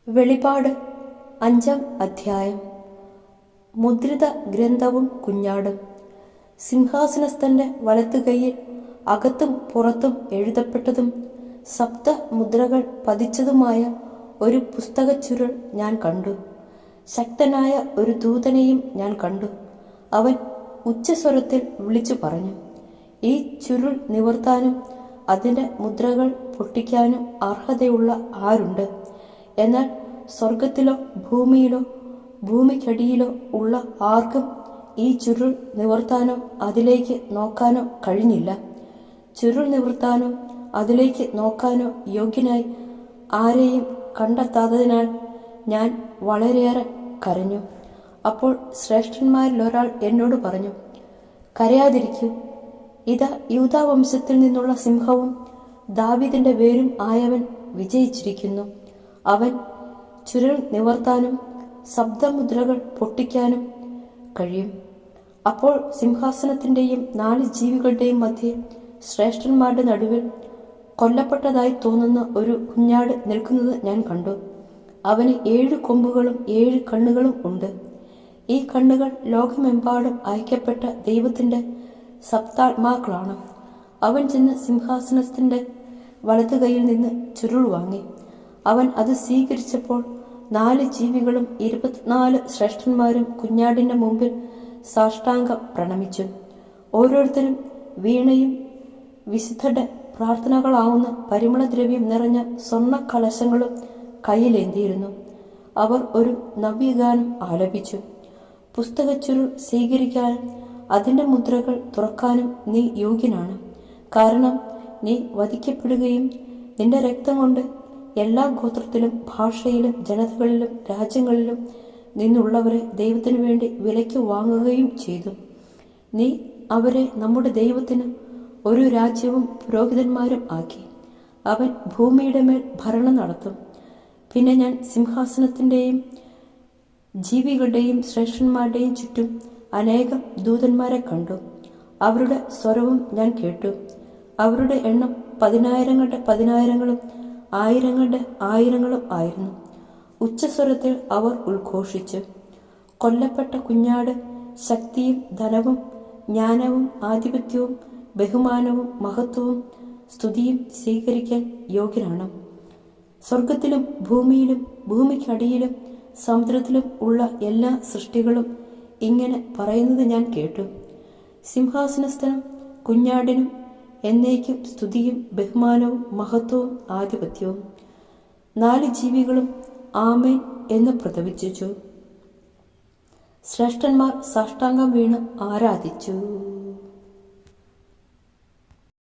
വെളിപാട് 5-ാം അധ്യായം. മുദ്രിത ഗ്രന്ഥവും കുഞ്ഞാടും. സിംഹാസനസ്ഥന്റെ വലത്തുകൈയിൽ അകത്തും പുറത്തും എഴുതപ്പെട്ടതും സപ്തമുദ്രകൾ പതിച്ചതുമായ ഒരു പുസ്തകച്ചുരുൾ ഞാൻ കണ്ടു. ശക്തനായ ഒരു ദൂതനെയും ഞാൻ കണ്ടു. അവൻ ഉച്ചസ്വരത്തിൽ വിളിച്ചു പറഞ്ഞു, ഈ ചുരുൾ നിവർത്താനും അതിൻ്റെ മുദ്രകൾ പൊട്ടിക്കാനും അർഹതയുള്ള ആരുണ്ട്? എന്നാൽ സ്വർഗത്തിലോ ഭൂമിയിലോ ഭൂമിക്കടിയിലോ ഉള്ള ആർക്കും ഈ ചുരുൾ നിവർത്താനോ അതിലേക്ക് നോക്കാനോ കഴിഞ്ഞില്ല. ചുരുൾ നിവർത്താനോ അതിലേക്ക് നോക്കാനോ യോഗ്യനായി ആരെയും കണ്ടെത്താത്തതിനാൽ ഞാൻ വളരെയേറെ കരഞ്ഞു. അപ്പോൾ ശ്രേഷ്ഠന്മാരിലൊരാൾ എന്നോട് പറഞ്ഞു, കരയാതിരിക്കൂ. ഇതാ, യൂദാവംശത്തിൽ നിന്നുള്ള സിംഹവും ദാവീദിന്റെ വേരും ആയവൻ വിജയിച്ചിരിക്കുന്നു. അവൻ ചുരുൾ നിവർത്താനും ശബ്ദമുദ്രകൾ പൊട്ടിക്കാനും കഴിയും. അപ്പോൾ സിംഹാസനത്തിന്റെയും 4 ജീവികളുടെയും മധ്യേ ശ്രേഷ്ഠന്മാരുടെ നടുവിൽ കൊല്ലപ്പെട്ടതായി തോന്നുന്ന ഒരു കുഞ്ഞാട് നിൽക്കുന്നത് ഞാൻ കണ്ടു. അവന് 7 കൊമ്പുകളും 7 കണ്ണുകളും ഉണ്ട്. ഈ കണ്ണുകൾ ലോകമെമ്പാടും അയക്കപ്പെട്ട ദൈവത്തിന്റെ സപ്താത്മാക്കളാണ്. അവൻ ചെന്ന് സിംഹാസനത്തിന്റെ വലതുകൈയിൽ നിന്ന് ചുരുൾ വാങ്ങി. അവൻ അത് സ്വീകരിച്ചപ്പോൾ 4 ജീവികളും 24 ശ്രേഷ്ഠന്മാരും കുഞ്ഞാടിന്റെ മുമ്പിൽ സാഷ്ടാംഗം പ്രണമിച്ചു. ഓരോരുത്തരും വീണയും വിശുദ്ധരുടെ പ്രാർത്ഥനകളാവുന്ന പരിമളദ്രവ്യം നിറഞ്ഞ സ്വർണ്ണ കലശങ്ങളും കയ്യിലേന്തിയിരുന്നു. അവർ ഒരു നവ്യഗാനം ആലപിച്ചു. പുസ്തകച്ചുരുൾ സ്വീകരിക്കാനും അതിന്റെ മുദ്രകൾ തുറക്കാനും നീ യോഗ്യനാണ്. കാരണം നീ വധിക്കപ്പെടുകയും നിന്റെ രക്തം കൊണ്ട് എല്ലാ ഗോത്രത്തിലും ഭാഷയിലും ജനതകളിലും രാജ്യങ്ങളിലും നിന്നുള്ളവരെ ദൈവത്തിനു വേണ്ടി വിലയ്ക്ക് വാങ്ങുകയും ചെയ്തു. നീ അവരെ നമ്മുടെ ദൈവത്തിന് ഒരു രാജ്യവും പുരോഹിതന്മാരും ആക്കി. അവൻ ഭൂമിയുടെ മേൽ ഭരണം നടത്തും. പിന്നെ ഞാൻ സിംഹാസനത്തിന്റെയും ജീവികളുടെയും ശ്രേഷ്ഠന്മാരുടെയും ചുറ്റും അനേകം ദൂതന്മാരെ കണ്ടു. അവരുടെ സ്വരവും ഞാൻ കേട്ടു. അവരുടെ എണ്ണം 10,000ങ്ങളുടെ 10,000ങ്ങളും 1000ങ്ങളുടെ 1000ങ്ങളും ആയിരുന്നു. ഉച്ചസ്വരത്തിൽ അവർ ഉദ്ഘോഷിച്ചു, കൊല്ലപ്പെട്ട കുഞ്ഞാട് ശക്തിയും ധനവും ജ്ഞാനവും ആധിപത്യവും ബഹുമാനവും മഹത്വവും സ്തുതിയും സ്വീകരിക്കാൻ യോഗ്യനാണ്. സ്വർഗത്തിലും ഭൂമിയിലും ഭൂമിക്കടിയിലും സമുദ്രത്തിലും ഉള്ള എല്ലാ സൃഷ്ടികളും ഇങ്ങനെ പറയുന്നത് ഞാൻ കേട്ടു, സിംഹാസനസ്ഥനും കുഞ്ഞാടിനും എന്നേക്കും സ്തുതിയും ബഹുമാനവും മഹത്വവും ആധിപത്യവും. 4 ജീവികളും ആമേൻ എന്ന് പ്രതപിച്ചു. ശ്രേഷ്ഠന്മാർ സാഷ്ടാംഗം വീണ് ആരാധിച്ചു.